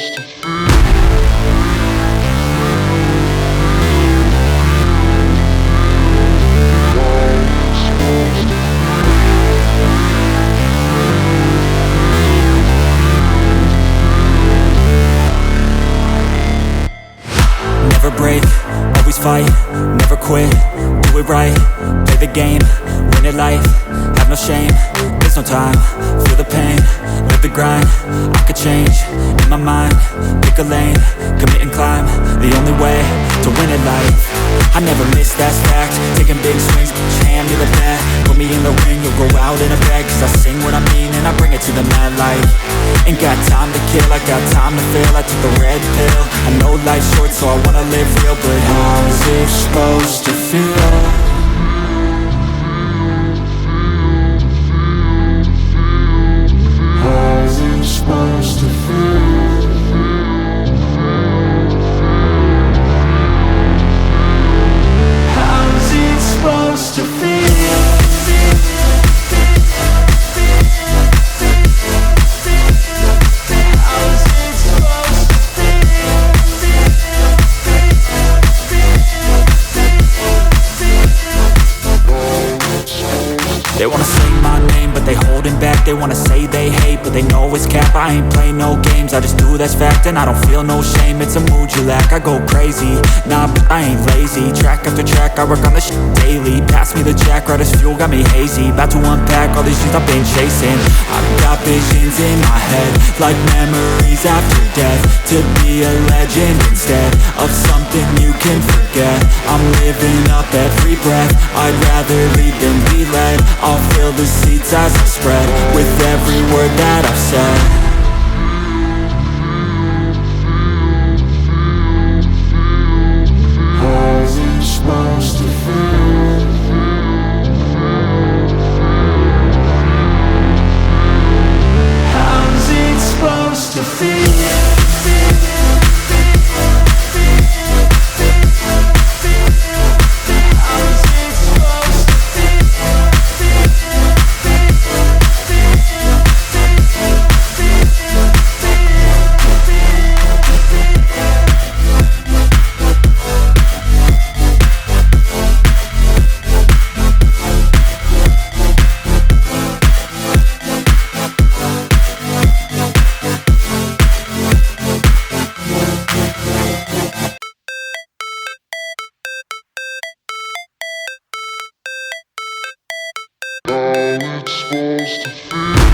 Never break, always fight, never quit, do it right, play the game, win it life, have no shame, there's no time, feel the pain, live the grind, I could change, in my mind, pick a lane, commit and climb, the only way to win it life, I never miss, that's fact, taking big swings, hand me the bat, put me in the ring, you'll go out in a bag, cause I sing what I mean and I bring it to the mad light, ain't got time to kill, I got time to feel, I took the red pill, I know life's short so I wanna live real, but how's it supposed to feel? How's it supposed to feel? How's it supposed to feel? They wanna say my name, but they holding back. They wanna say they hate, but they know it's cap. I ain't play no games, I just do that's fact. And I don't feel no shame, it's a mood you lack. I go crazy, nah, but I ain't lazy. Track after track, I work on this shit daily. Pass me the jack, right as fuel, got me hazy. About to unpack all these things I've been chasing. I've got visions in my head, like memories after death. To be a legend instead of something you can forget. I'm living up every breath, I'd rather lead than be led. I'll fill the seats as I spread with every word that I've said. How's it supposed to feel? How's it supposed to feel? How it's supposed to feel.